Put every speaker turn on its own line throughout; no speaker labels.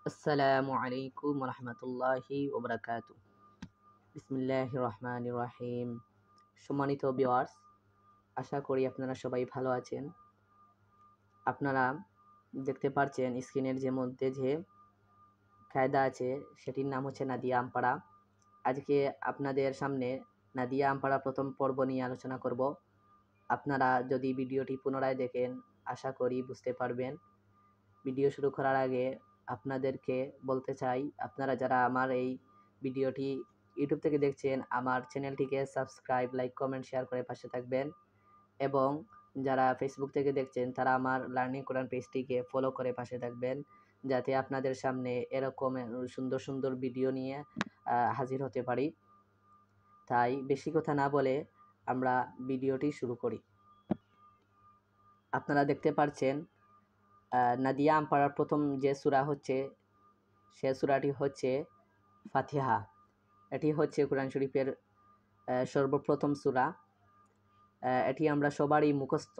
আসসালামু আলাইকুম রহমতুল্লাহি ওবরাকাতু। বিসমিল্লাহির রহমানির রহিম। সম্মানিত ভিউয়ার্স, আশা করি আপনারা সবাই ভালো আছেন। আপনারা দেখতে পাচ্ছেন স্ক্রিনের মধ্যে যে কায়দা আছে সেটির নাম হচ্ছে নাদিয়া আমপাড়া। আজকে আপনাদের সামনে নাদিয়া আমপাড়া প্রথম পর্ব নিয়ে আলোচনা করব। আপনারা যদি ভিডিওটি পুনরায় দেখেন আশা করি বুঝতে পারবেন। ভিডিও শুরু করার আগে আপনাদেরকে বলতে চাই, আপনারা যারা আমার এই ভিডিওটি ইউটিউব থেকে দেখছেন আমার চ্যানেলটিকে সাবস্ক্রাইব, লাইক, কমেন্ট, শেয়ার করে পাশে থাকবেন এবং যারা ফেসবুক থেকে দেখছেন তারা আমার লার্নিং কোরআন পেজটিকে ফলো করে পাশে থাকবেন, যাতে আপনাদের সামনে এরকম সুন্দর সুন্দর ভিডিও নিয়ে হাজির হতে পারি। তাই বেশি কথা না বলে আমরা ভিডিওটি শুরু করি। আপনারা দেখতে পাচ্ছেন নাদিয়া আমপাড়ার প্রথম যে সূরা হচ্ছে সে সূরাটি হচ্ছে ফাতিহা। এটি হচ্ছে কোরআন শরীফের সর্বপ্রথম সূরা। এটি আমরা সবারই মুখস্থ,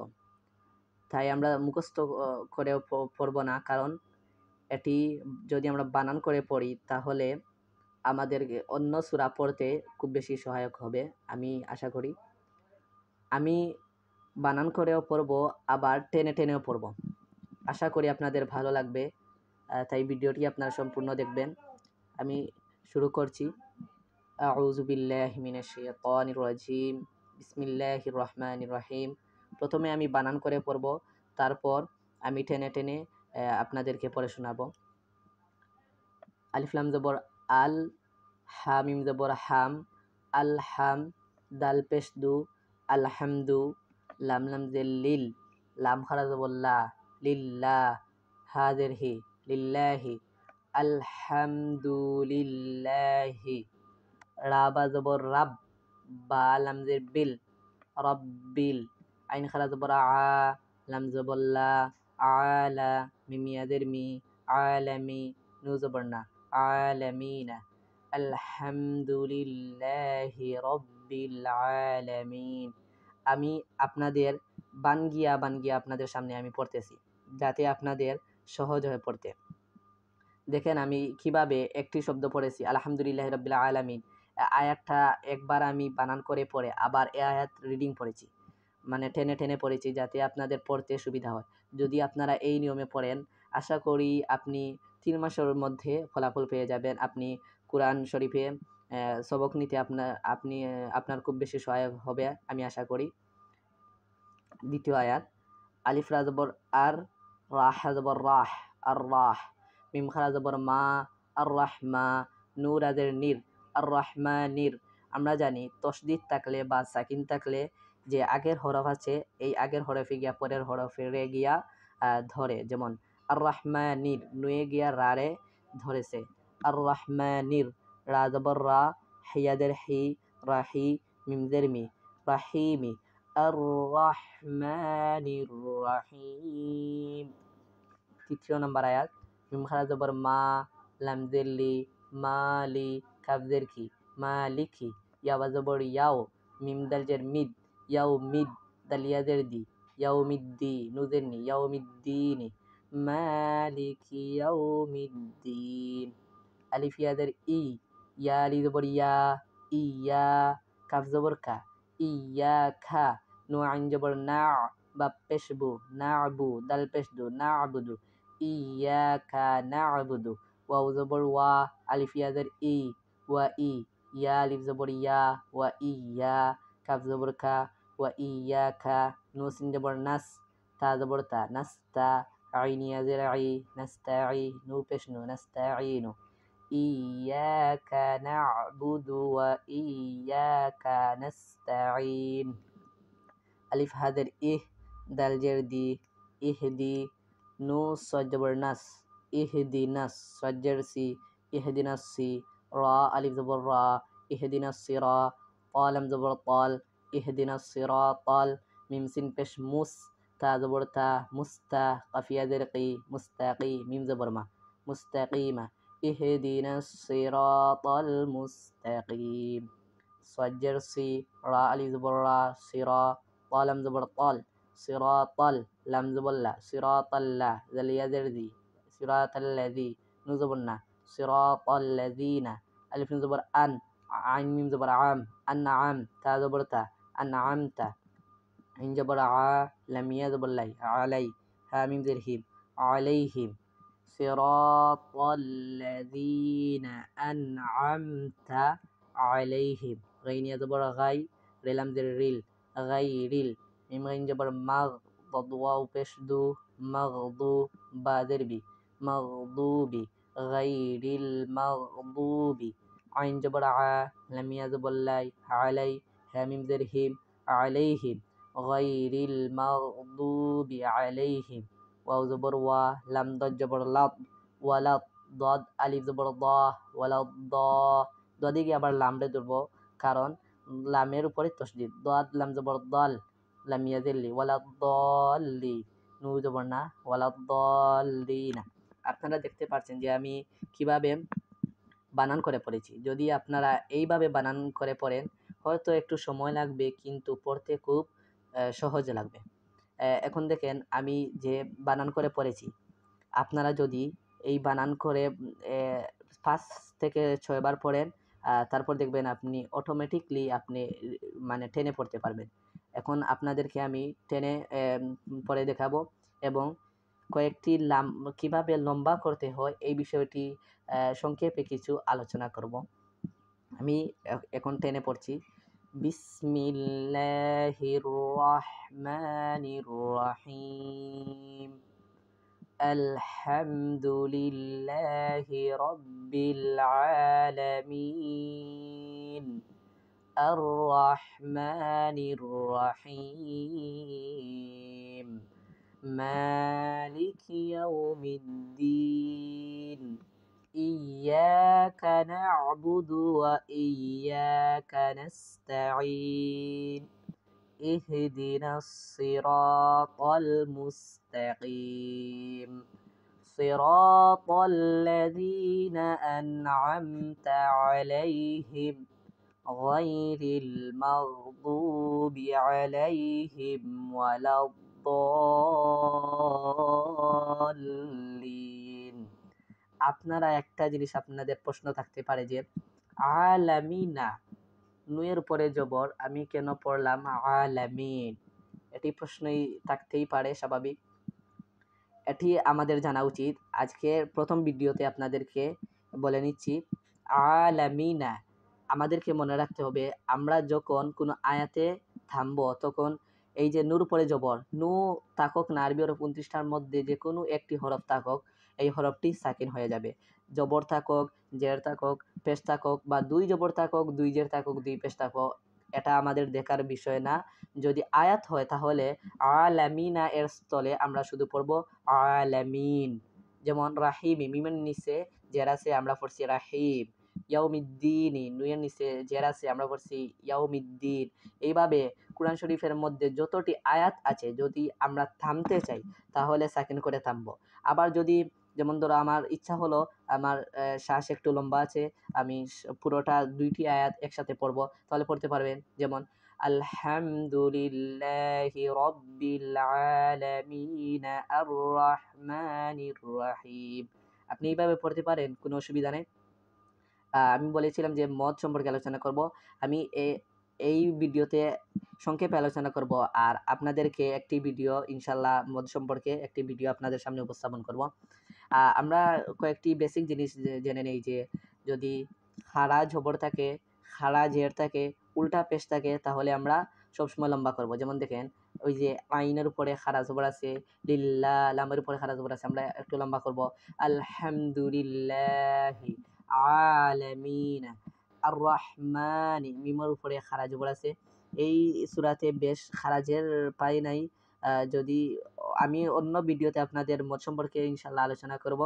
তাই আমরা মুখস্থ করেও পড়ব না, কারণ এটি যদি আমরা বানান করে পড়ি তাহলে আমাদের অন্য সূরা পড়তে খুব বেশি সহায়ক হবে আমি আশা করি। আমি বানান করেও পড়ব, আবার টেনে টেনেও পড়ব। আশা করি আপনাদের ভালো লাগবে, তাই ভিডিওটি আপনারা সম্পূর্ণ দেখবেন। আমি শুরু করছি। আউযু বিল্লাহি মিনাশ শাইতানির রাজিম। বিসমিল্লাহির রহমানির রহিম। প্রথমে আমি বানান করে পড়ব, তারপর আমি টেনে টেনে আপনাদেরকে পড়ে শোনাবো। আলিফ লাম জবর আল, হা মিম জবর হাম, আল হাম, দাল পেশ দু, আলহামদু, লাম লাম জের লিল, লাম খারা জবর লা, লিল্লাহ, হা জের হি, লিল্লাহি, আলহামদুলিল্লাহি, রা বা জবর রাব, বা লাম জের বিল, রব্বিল, আইন খারা জবর আ, লাম জবর লা, আলা, মিম ইয়া জের মি, আলামি, নু জবর না, আলামিনা, আলহামদুলিল্লাহি রব্বিল আলামিন। আমি আপনাদের বানগিয়া বানগিয়া আপনাদের সামনে আমি পড়তেছি, যাতে আপনাদের সহজ হয়ে পড়তে। দেখেন আমি কিভাবে একটি শব্দ পড়েছি, আলহামদুলিল্লাহি রব্বিল আলামিন। আয়াতটা একবার আমি বানান করে পড়ে আবার এ আয়াত রিডিং পড়েছি, মানে টেনে টেনে পড়েছি, যাতে আপনাদের পড়তে সুবিধা হয়। যদি আপনারা এই নিয়মে পড়েন আশা করি আপনি 3 মাসের মধ্যে ফলাফল পেয়ে যাবেন। আপনি কোরআন শরীফে সবক নিতে আপনার খুব বেশি সহায়ক হবে আমি আশা করি। দ্বিতীয় আয়াত, আলিফ রা জবর আর, রাহ জবর রাহ, আর রাহ, মিম খারা জবর মা, আর রাহমা, নূর আদের নির, আর রহমানির। আমরা জানি তসদিদ থাকলে বা সাকিন থাকলে যে আগের হরফ আছে এই আগের হরফে গিয়া পরের হরফে রে গিয়া ধরে, যেমন আর রহমানির নুয়ে গিয়া রারে ধরেছে, আর রহমানির, রা জবর রা, হিয়াদের হি, রাহি, মিমদের মি, রাহিমি, আর রহমানির রহিম। তৃতীয় নম্বর আয়াত, মিম খারা জবর মা, লাম জের লি, মালি, কাফ জের কি, মালিকি, ইয়া বা জবর ইয়াও, মিম দাল জের মিদ, ইয়াও মিদ, দাল ইয়া জের দি, ইয়াও মিদ্দি, নু জের নি, ইয়াও মিদ্দিনি, মালিকি ইয়াউমিদ্দিন। আলিফ ইয়া জের ই, ইয়া লি জবর ইয়া, ইয়া, কাফ জবর কা, ইয়া খা, নু আইন জবর না, বা পেশবু, না আবু, দাল পেশদু, না আবুদু, ইয়াকা না'বুদু, ওয়াও জবর ওয়া, আলিফ ইয়া জের ই, ওয়া ই, ইয়া আলিফ জবর ইয়া, ওয়া ইয়া, কাফ জবর কা, ওয়া ইয়াকা, নু সিন জবর নাস, তা জবর তা, নাস্তা, আইন ইয়া জের আই, নাস্তাই, নু পেশ নু, নাস্তাইনু, ইয়াকা না'বুদু ওয়া ইয়াকা নাস্তাইন। আলিফ হাদের ইহ, দাল জের দি, ইহদি, নু সদ জবর নাস, ইহদিনাস, সদ জের সি, ইহদিনাস সি, রা আলিফ জবর রা, ইহদিনাস সিরা, তা লাম জবর তাল, ইহদিনাস সিরাতাল, মিম সিন পেশ মুস, তা জবর তা, মুস্তা, কাফিয়া জের কি, মুস্তাকি, মিম জবর মা, মুস্তাকিমা, ইহদিনাস সিরাতাল মুস্তাকিম। সদ জের সি, রা আলিফ জবর রা, সিরা, তা লাম জবর তাল, সিরাতাল, লাম জবর লা, সিরাতাল্লাহ, জালিয়া জের দি, সিরাতাল্লাযী, নুন জবর না, সিরাতাল্লাযীনা, আলিফ নুন জবর আন, আইন মিম জবর আম, আনআম, তা জবর তা, আনআমতা, আইন জবর আ, লাম ইয়া জবর লাই, আলাই, হা মিম জের হিম, আলাইহিম, সিরাতাল্লাযীনা আনআমতা আলাইহিম, গাইন ইয়া জবর গাই, রিলাম জের রিল, গাইরিল, মিম গাইন জবর মাগ, ضاد واو পেশ দু, মাগদু, বা জের বি, মাগদুবি, গাইরিল মাগদুবি, আইন জবর আ, লাম ইয়া জবর লাই, আলাই, হা মিম জের হিম, আলাইহিম, গাইরিল মাগদুবি আলাইহিম, ওয়াও জবর ওয়া, লাম দদ জবর লাদ, ওয়ালাদ, দদ আলিফ জবর দা, ওয়ালাদ দা, দদে গিয়ে আবার লামরে ধরবো, কারণ লামের উপরে তসদিদ, দদ লাম জবর দল, লাম ইয়াজিল্লি, ওয়ালাদ দল্লি, নু জবর না, ওয়ালাদ দল্লিনা। আপনারা দেখতে পাচ্ছেন যে আমি কিভাবে বানান করে পড়েছি। যদি আপনারা এইভাবে বানান করে পড়েন হয়তো একটু সময় লাগবে, কিন্তু পড়তে খুব সহজ লাগবে। এখন দেখেন আমি যে বানান করে পড়েছি, আপনারা যদি এই বানান করে 5 থেকে 6 বার পড়েন, তারপর দেখবেন আপনি অটোমেটিকলি আপনি মানে টেনে পড়তে পারবেন। এখন আপনাদেরকে আমি টেনে পড়ে দেখাবো এবং কয়েকটি কিভাবে লম্বা করতে হয় এই বিষয়টি সংক্ষেপে কিছু আলোচনা করব। আমি এখন টেনে পড়ছি। বিসমিল্লাহির রহমানির রহিম, আলহামদুলিল্লাহি রাব্বিল আলামিন, আর রহমানির রহিম, মালিকি ইয়াউমিদ্দিন, ইয়্যাকা না'বুদু ওয়া ইয়্যাকা নাস্তাঈন, ইহদিনাস সিরাতাল মুস্তাকিম, সিরাতাল্লাযীনা আন'আমতা আলাইহিম গায়রিল মাগদুবি আলাইহিম ওয়ালাদ-দাল্লিন। আপনারা একটা জিনিস আপনাদের প্রশ্ন থাকতে পারে যে আলামিনা, নুয়ের উপরে জবর আমি কেন পড়লাম আলামিন? এটি প্রশ্নই থাকতেই পারে, স্বাভাবিক। এটি আমাদের জানা উচিত। আজকের প্রথম ভিডিওতে আপনাদেরকে বলে নিচ্ছি, আলামিনা আমাদেরকে মনে রাখতে হবে, আমরা যখন কোনো আয়াতে থামবো তখন এই যে নুর উপরে জবর, নু থাকুক না আরবি হরফ 29টার মধ্যে যে কোনো একটি হরফ থাকুক, এই হরফটি সাকিন হয়ে যাবে। জবর থাকুক, জের থাকুক, পেশ থাকুক, বা দুই জবর থাকুক, দুই জের থাকুক, দুই পেশ থাকুক, এটা আমাদের দেখার বিষয় না। যদি আয়াত হয় তাহলে আলামিনা এর স্থলে আমরা শুধু পড়ব আলামিন। যেমন রাহিমি, মিমের নিচে জের আছে আমরা পড়ছি রাহিম, ইয়াউমিদ্দিনি, নুয়ের নিচে জের আছে আমরা পড়ছি ইয়াউমিদ্দিন। এইভাবে কুরআন শরীফের মধ্যে যতটি আয়াত আছে যদি আমরা থামতে চাই তাহলে সাকিন করে থামবো। আবার যদি যেমন ধরো আমার ইচ্ছা হলো আমার শ্বাস একটু লম্বা আছে, আমি পুরোটা 2টি আয়াত একসাথে পড়বো, তাহলে পড়তে পারবেন। যেমন আলহামদুলিল্লাহি রাব্বিল আলামিন আর রহমানির রহিম। আপনি এইভাবে পড়তে পারেন, কোনো অসুবিধা নেই। আমি বলেছিলাম যে মদ সম্পর্কে আলোচনা করব। আমি এই ভিডিওতে সংক্ষেপে আলোচনা করব, আর আপনাদেরকে একটি ভিডিও ইনশাল্লাহ মদ সম্পর্কে একটি ভিডিও আপনাদের সামনে উপস্থাপন করব। আমরা কয়েকটি বেসিক জিনিস জেনে নেই যে যদি খাড়া জবর থাকে, খাড়া জের থাকে, উল্টা পেশ থাকে, তাহলে আমরা সবসময় লম্বা করব। যেমন দেখেন ওই যে আইনের উপরে খাড়া জবর আছে, লিল্লাহ লামের উপরে খাড়া জবর আছে, আমরা একটু লম্বা করব। আলহামদুলিল্লাহি আলামিন, আর রহমানি, মিমের উপরে খাড়া জবর আছে। এই সূরাতে বেশ খারাজের পাই নাই। যদি আমি অন্য ভিডিওতে আপনাদের মত সম্পর্কে ইনশাল্লাহ আলোচনা করব।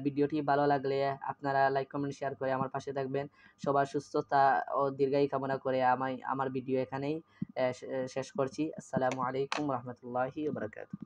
ভিডিওটি ভালো লাগলে আপনারা লাইক কমেন্ট শেয়ার করে আমার পাশে থাকবেন। সবার সুস্থতা ও দীর্ঘায়ু কামনা করে আমার ভিডিও এখানেই শেষ করছি। আসসালামু আলাইকুম রহমতুল্লাহি ওয়া বারাকাতুহু।